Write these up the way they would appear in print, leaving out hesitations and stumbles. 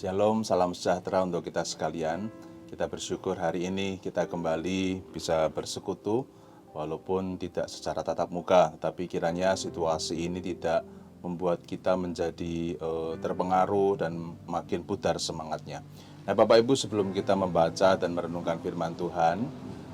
Shalom, salam sejahtera untuk kita sekalian. Kita bersyukur hari ini kita kembali bisa bersekutu, walaupun tidak secara tatap muka, tetapi kiranya situasi ini tidak membuat kita menjadi terpengaruh dan makin pudar semangatnya. Nah, Bapak Ibu, sebelum kita membaca dan merenungkan firman Tuhan,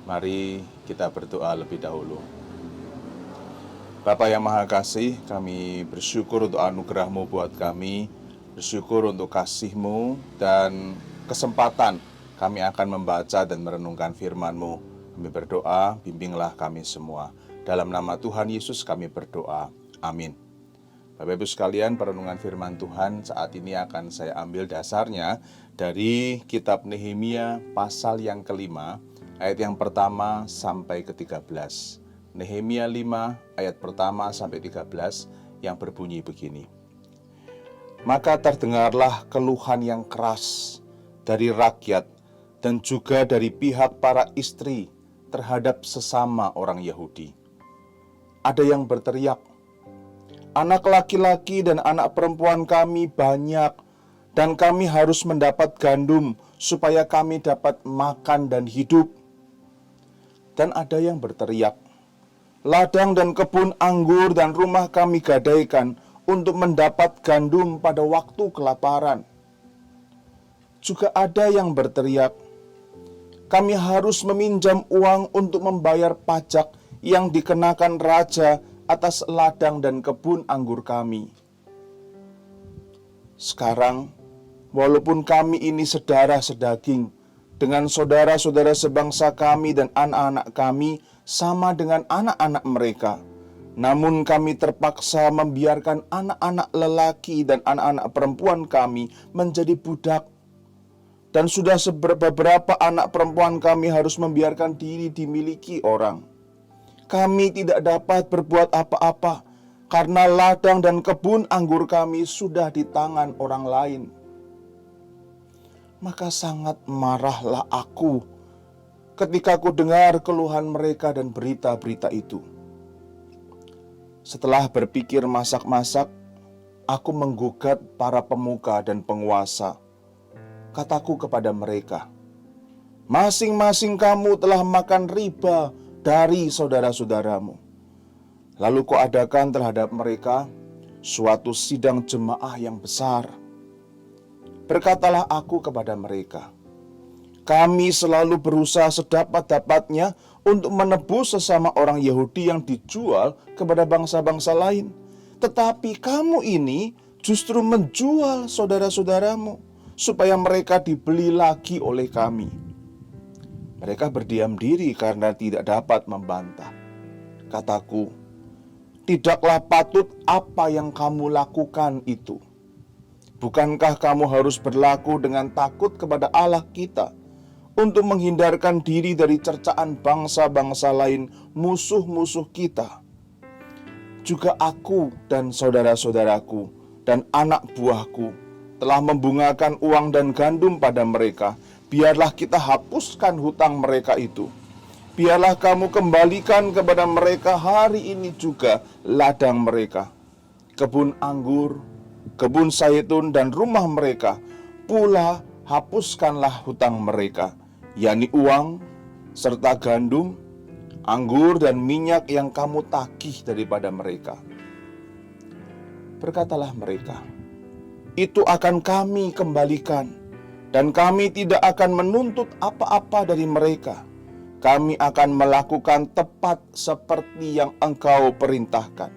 mari kita berdoa lebih dahulu. Bapa yang Maha Kasih, kami bersyukur untuk anugerah-Mu buat kami, bersyukur untuk kasih-Mu dan kesempatan kami akan membaca dan merenungkan firman-Mu. Kami berdoa, bimbinglah kami semua. Dalam nama Tuhan Yesus kami berdoa. Amin. Bapak Ibu sekalian, perenungan firman Tuhan saat ini akan saya ambil dasarnya dari kitab Nehemia pasal yang kelima, ayat yang pertama sampai ke-13. Nehemia 5 ayat pertama sampai 13 yang berbunyi begini. Maka terdengarlah keluhan yang keras dari rakyat dan juga dari pihak para istri terhadap sesama orang Yahudi. Ada yang berteriak, anak laki-laki dan anak perempuan kami banyak dan kami harus mendapat gandum supaya kami dapat makan dan hidup. Dan ada yang berteriak, ladang dan kebun anggur dan rumah kami gadaikan untuk mendapat gandum pada waktu kelaparan. Juga ada yang berteriak, kami harus meminjam uang untuk membayar pajak yang dikenakan raja atas ladang dan kebun anggur kami. Sekarang, walaupun kami ini saudara sedaging, dengan saudara-saudara sebangsa kami dan anak-anak kami sama dengan anak-anak mereka, namun kami terpaksa membiarkan anak-anak lelaki dan anak-anak perempuan kami menjadi budak. Dan sudah beberapa anak perempuan kami harus membiarkan diri dimiliki orang. Kami tidak dapat berbuat apa-apa karena ladang dan kebun anggur kami sudah di tangan orang lain. Maka sangat marahlah aku ketika ku dengar keluhan mereka dan berita-berita itu. Setelah berpikir masak-masak, aku menggugat para pemuka dan penguasa. Kataku kepada mereka, masing-masing kamu telah makan riba dari saudara-saudaramu. Lalu kuadakan terhadap mereka suatu sidang jemaah yang besar. Berkatalah aku kepada mereka, kami selalu berusaha sedapat-dapatnya untuk menebus sesama orang Yahudi yang dijual kepada bangsa-bangsa lain. Tetapi kamu ini justru menjual saudara-saudaramu, supaya mereka dibeli lagi oleh kami. Mereka berdiam diri karena tidak dapat membantah. Kataku, tidaklah patut apa yang kamu lakukan itu. Bukankah kamu harus berlaku dengan takut kepada Allah kita, untuk menghindarkan diri dari cercaan bangsa-bangsa lain, musuh-musuh kita? Juga aku dan saudara-saudaraku dan anak buahku telah membungakan uang dan gandum pada mereka. Biarlah kita hapuskan hutang mereka itu. Biarlah kamu kembalikan kepada mereka hari ini juga ladang mereka, kebun anggur, kebun zaitun dan rumah mereka. Pula hapuskanlah hutang mereka, yakni uang serta gandum, anggur dan minyak yang kamu tagih daripada mereka. Berkatalah mereka, itu akan kami kembalikan, dan kami tidak akan menuntut apa-apa dari mereka. Kami akan melakukan tepat seperti yang engkau perintahkan.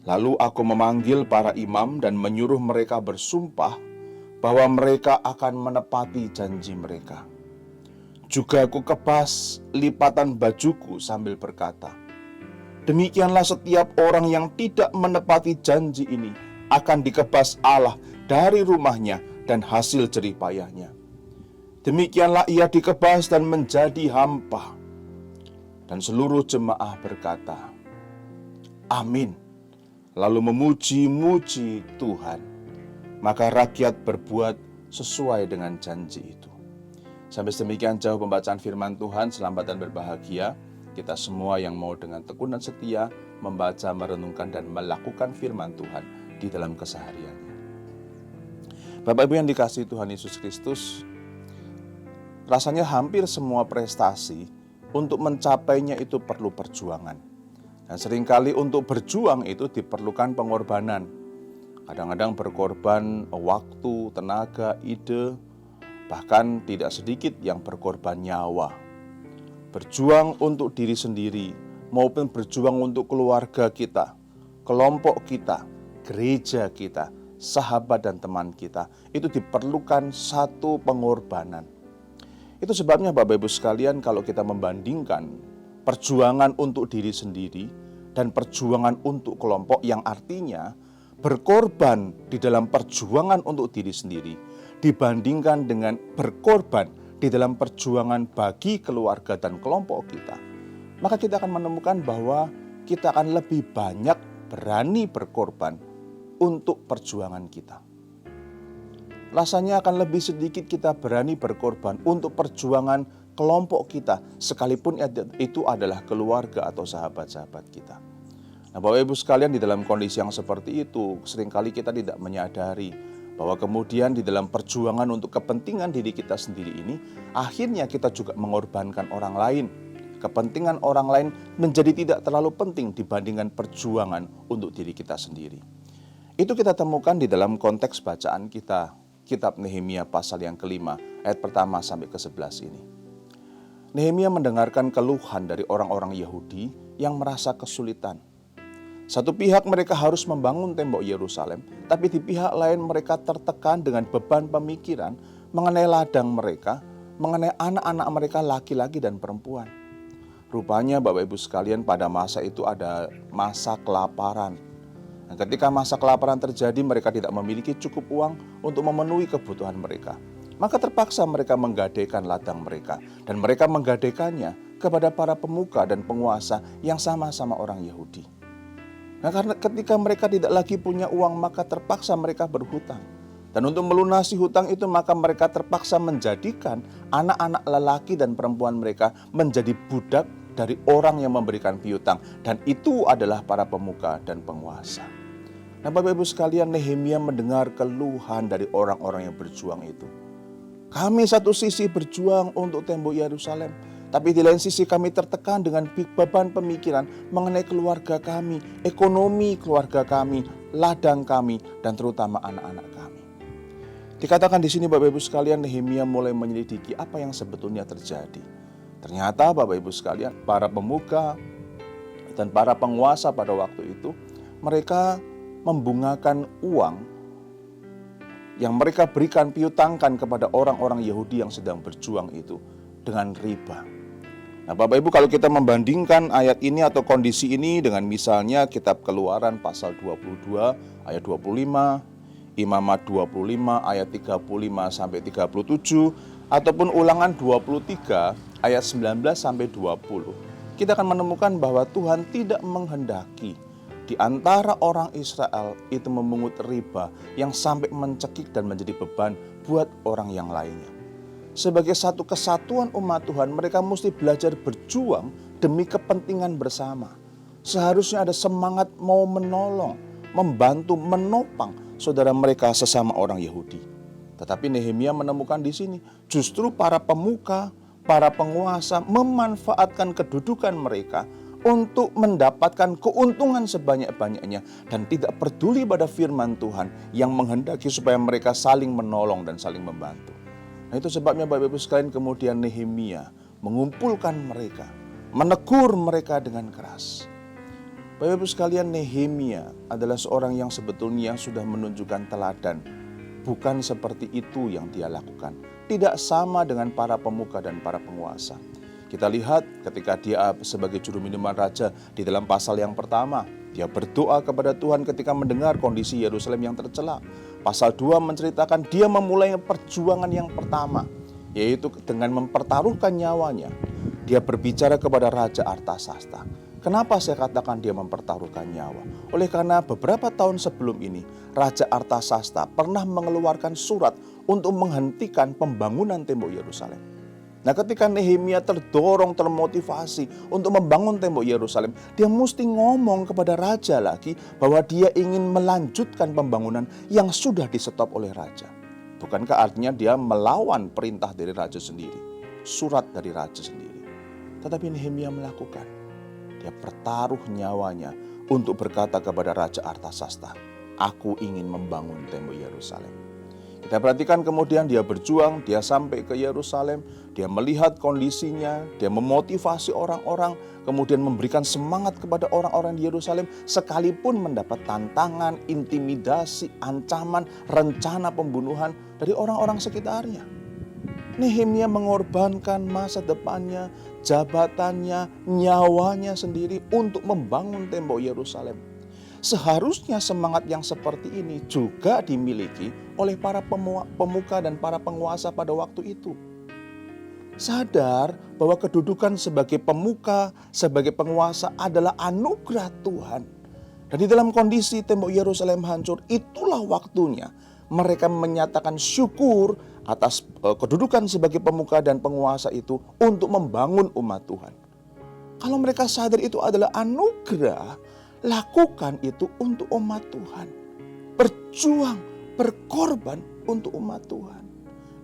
Lalu aku memanggil para imam dan menyuruh mereka bersumpah bahwa mereka akan menepati janji mereka. Juga aku kebas lipatan bajuku sambil berkata, demikianlah setiap orang yang tidak menepati janji ini akan dikebas Allah dari rumahnya dan hasil jerih payahnya. Demikianlah ia dikebas dan menjadi hampa. Dan seluruh jemaah berkata, amin. Lalu memuji-muji Tuhan. Maka rakyat berbuat sesuai dengan janji itu. Sampai demikian jauh pembacaan firman Tuhan. Selamat dan berbahagia kita semua yang mau dengan tekun dan setia membaca, merenungkan dan melakukan firman Tuhan di dalam kesehariannya. Bapak Ibu yang dikasihi Tuhan Yesus Kristus, rasanya hampir semua prestasi untuk mencapainya itu perlu perjuangan. Dan seringkali untuk berjuang itu diperlukan pengorbanan. Kadang-kadang berkorban waktu, tenaga, ide, bahkan tidak sedikit yang berkorban nyawa. Berjuang untuk diri sendiri maupun berjuang untuk keluarga kita, kelompok kita, gereja kita, sahabat dan teman kita. Itu diperlukan satu pengorbanan. Itu sebabnya Bapak Ibu sekalian, kalau kita membandingkan perjuangan untuk diri sendiri dan perjuangan untuk kelompok, yang artinya berkorban di dalam perjuangan untuk diri sendiri dibandingkan dengan berkorban di dalam perjuangan bagi keluarga dan kelompok kita, maka kita akan menemukan bahwa kita akan lebih banyak berani berkorban untuk perjuangan kita. Rasanya akan lebih sedikit kita berani berkorban untuk perjuangan kelompok kita, sekalipun itu adalah keluarga atau sahabat-sahabat kita. Nah, Bapak Ibu sekalian, di dalam kondisi yang seperti itu, seringkali kita tidak menyadari bahwa kemudian di dalam perjuangan untuk kepentingan diri kita sendiri ini, akhirnya kita juga mengorbankan orang lain. Kepentingan orang lain menjadi tidak terlalu penting dibandingkan perjuangan untuk diri kita sendiri. Itu kita temukan di dalam konteks bacaan kita, kitab Nehemia pasal yang kelima, ayat pertama sampai ke-11 ini. Nehemia mendengarkan keluhan dari orang-orang Yahudi yang merasa kesulitan. Satu pihak mereka harus membangun tembok Yerusalem, tapi di pihak lain mereka tertekan dengan beban pemikiran mengenai ladang mereka, mengenai anak-anak mereka laki-laki dan perempuan. Rupanya Bapak Ibu sekalian, pada masa itu ada masa kelaparan. Dan ketika masa kelaparan terjadi, mereka tidak memiliki cukup uang untuk memenuhi kebutuhan mereka. Maka terpaksa mereka menggadaikan ladang mereka, dan mereka menggadaikannya kepada para pemuka dan penguasa yang sama-sama orang Yahudi. Nah, karena ketika mereka tidak lagi punya uang, maka terpaksa mereka berhutang. Dan untuk melunasi hutang itu, maka mereka terpaksa menjadikan anak-anak lelaki dan perempuan mereka menjadi budak dari orang yang memberikan piutang. Dan itu adalah para pemuka dan penguasa. Nah, Bapak Ibu sekalian, Nehemia mendengar keluhan dari orang-orang yang berjuang itu. Kami satu sisi berjuang untuk tembok Yerusalem, tapi di lain sisi kami tertekan dengan beban pemikiran mengenai keluarga kami, ekonomi keluarga kami, ladang kami, dan terutama anak-anak kami. Dikatakan di sini Bapak Ibu sekalian, Nehemia mulai menyelidiki apa yang sebetulnya terjadi. Ternyata Bapak Ibu sekalian, para pemuka dan para penguasa pada waktu itu, mereka membungakan uang yang mereka berikan piutangkan kepada orang-orang Yahudi yang sedang berjuang itu dengan riba. Nah, Bapak Ibu, kalau kita membandingkan ayat ini atau kondisi ini dengan misalnya kitab Keluaran pasal 22 ayat 25, Imamat 25 ayat 35 sampai 37, ataupun Ulangan 23 ayat 19 sampai 20, kita akan menemukan bahwa Tuhan tidak menghendaki di antara orang Israel itu memungut riba yang sampai mencekik dan menjadi beban buat orang yang lainnya. Sebagai satu kesatuan umat Tuhan, mereka mesti belajar berjuang demi kepentingan bersama. Seharusnya ada semangat mau menolong, membantu, menopang saudara mereka sesama orang Yahudi. Tetapi Nehemia menemukan di sini justru para pemuka, para penguasa memanfaatkan kedudukan mereka untuk mendapatkan keuntungan sebanyak-banyaknya dan tidak peduli pada firman Tuhan yang menghendaki supaya mereka saling menolong dan saling membantu. Nah, itu sebabnya Bapak Ibu sekalian, kemudian Nehemia mengumpulkan mereka, menegur mereka dengan keras. Bapak Ibu sekalian, Nehemia adalah seorang yang sebetulnya sudah menunjukkan teladan. Bukan seperti itu yang dia lakukan. Tidak sama dengan para pemuka dan para penguasa. Kita lihat ketika dia sebagai juru minuman raja di dalam pasal yang pertama, dia berdoa kepada Tuhan ketika mendengar kondisi Yerusalem yang tercela. Pasal 2 menceritakan dia memulai perjuangan yang pertama, yaitu dengan mempertaruhkan nyawanya. Dia berbicara kepada Raja Artasasta. Kenapa saya katakan dia mempertaruhkan nyawa? Oleh karena beberapa tahun sebelum ini, Raja Artasasta pernah mengeluarkan surat untuk menghentikan pembangunan tembok Yerusalem. Nah, ketika Nehemia termotivasi untuk membangun tembok Yerusalem, dia mesti ngomong kepada raja lagi bahwa dia ingin melanjutkan pembangunan yang sudah di-stop oleh raja. Bukankah artinya dia melawan perintah dari raja sendiri, surat dari raja sendiri? Tetapi Nehemia melakukan. Dia bertaruh nyawanya untuk berkata kepada Raja Artasasta, aku ingin membangun tembok Yerusalem. Kita perhatikan kemudian dia berjuang, dia sampai ke Yerusalem, dia melihat kondisinya, dia memotivasi orang-orang, kemudian memberikan semangat kepada orang-orang di Yerusalem, sekalipun mendapat tantangan, intimidasi, ancaman, rencana pembunuhan dari orang-orang sekitarnya. Nehemia mengorbankan masa depannya, jabatannya, nyawanya sendiri untuk membangun tembok Yerusalem. Seharusnya semangat yang seperti ini juga dimiliki oleh para pemuka dan para penguasa pada waktu itu. Sadar bahwa kedudukan sebagai pemuka, sebagai penguasa adalah anugerah Tuhan. Dan di dalam kondisi tembok Yerusalem hancur, itulah waktunya mereka menyatakan syukur atas kedudukan sebagai pemuka dan penguasa itu untuk membangun umat Tuhan. Kalau mereka sadar itu adalah anugerah, lakukan itu untuk umat Tuhan. Berjuang, berkorban untuk umat Tuhan.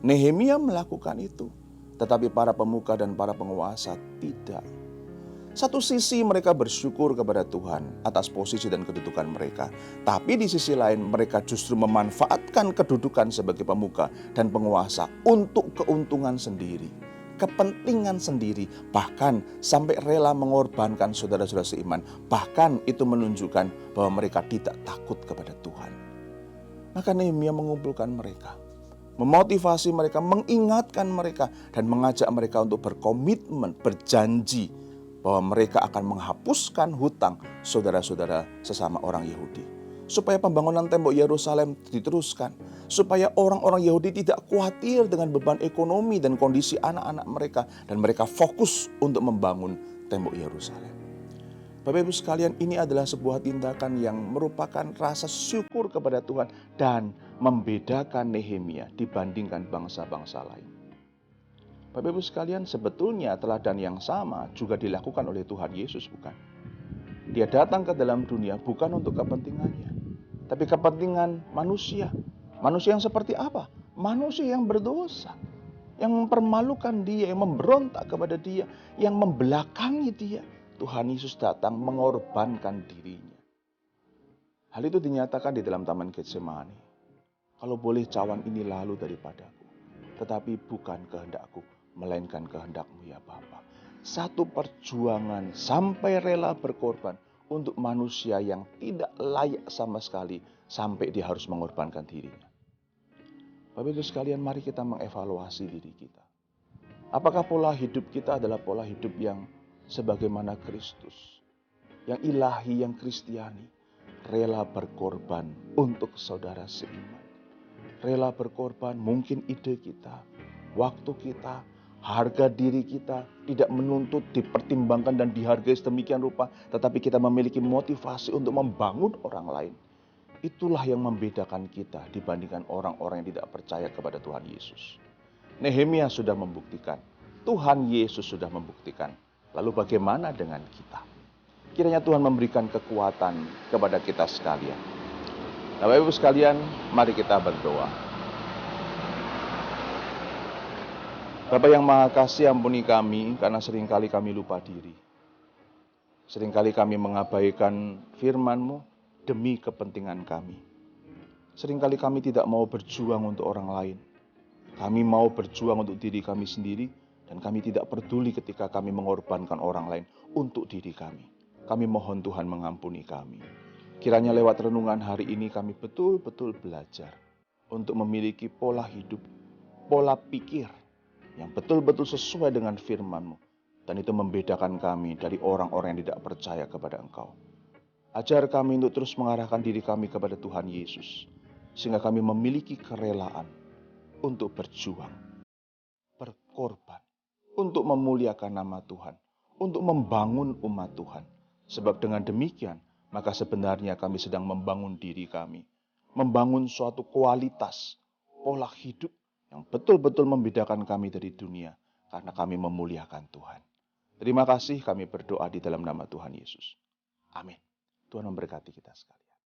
Nehemia melakukan itu, tetapi para pemuka dan para penguasa tidak. Satu sisi mereka bersyukur kepada Tuhan atas posisi dan kedudukan mereka. Tapi di sisi lain mereka justru memanfaatkan kedudukan sebagai pemuka dan penguasa untuk keuntungan sendiri, kepentingan sendiri. Bahkan sampai rela mengorbankan saudara-saudara seiman. Bahkan itu menunjukkan bahwa mereka tidak takut kepada Tuhan. Maka Nehemia mengumpulkan mereka, memotivasi mereka, mengingatkan mereka, dan mengajak mereka untuk berkomitmen, berjanji bahwa mereka akan menghapuskan hutang saudara-saudara sesama orang Yahudi. Supaya pembangunan tembok Yerusalem diteruskan. Supaya orang-orang Yahudi tidak khawatir dengan beban ekonomi dan kondisi anak-anak mereka. Dan mereka fokus untuk membangun tembok Yerusalem. Bapak Ibu sekalian, ini adalah sebuah tindakan yang merupakan rasa syukur kepada Tuhan. Dan membedakan Nehemia dibandingkan bangsa-bangsa lain. Bapak Ibu sekalian, sebetulnya teladan yang sama juga dilakukan oleh Tuhan Yesus, bukan? Dia datang ke dalam dunia bukan untuk kepentingannya, tapi kepentingan manusia. Manusia yang seperti apa? Manusia yang berdosa, yang mempermalukan dia, yang memberontak kepada dia, yang membelakangi dia. Tuhan Yesus datang mengorbankan dirinya. Hal itu dinyatakan di dalam Taman Getsemani. Kalau boleh cawan ini lalu daripadaku, tetapi bukan kehendakku, melainkan kehendak-Mu ya Bapa. Satu perjuangan sampai rela berkorban untuk manusia yang tidak layak sama sekali, sampai dia harus mengorbankan dirinya. Bapak Ibu sekalian, mari kita mengevaluasi diri kita. Apakah pola hidup kita adalah pola hidup yang sebagaimana Kristus, yang ilahi, yang kristiani, rela berkorban untuk saudara seiman. Rela berkorban, mungkin ide kita, waktu kita, harga diri kita tidak menuntut dipertimbangkan dan dihargai sedemikian rupa, tetapi kita memiliki motivasi untuk membangun orang lain. Itulah yang membedakan kita dibandingkan orang-orang yang tidak percaya kepada Tuhan Yesus. Nehemia sudah membuktikan, Tuhan Yesus sudah membuktikan. Lalu bagaimana dengan kita? Kiranya Tuhan memberikan kekuatan kepada kita sekalian. Nah, Bapak Ibu sekalian, mari kita berdoa. Bapa yang Maha Kasih, ampuni kami karena seringkali kami lupa diri. Seringkali kami mengabaikan firman-Mu demi kepentingan kami. Seringkali kami tidak mau berjuang untuk orang lain. Kami mau berjuang untuk diri kami sendiri, dan kami tidak peduli ketika kami mengorbankan orang lain untuk diri kami. Kami mohon Tuhan mengampuni kami. Kiranya lewat renungan hari ini kami betul-betul belajar untuk memiliki pola hidup, pola pikir yang betul-betul sesuai dengan firman-Mu. Dan itu membedakan kami dari orang-orang yang tidak percaya kepada Engkau. Ajar kami untuk terus mengarahkan diri kami kepada Tuhan Yesus, sehingga kami memiliki kerelaan untuk berjuang, berkorban, untuk memuliakan nama Tuhan, untuk membangun umat Tuhan. Sebab dengan demikian, maka sebenarnya kami sedang membangun diri kami, membangun suatu kualitas, pola hidup yang betul-betul membedakan kami dari dunia, karena kami memuliakan Tuhan. Terima kasih, kami berdoa di dalam nama Tuhan Yesus. Amin. Tuhan memberkati kita sekalian.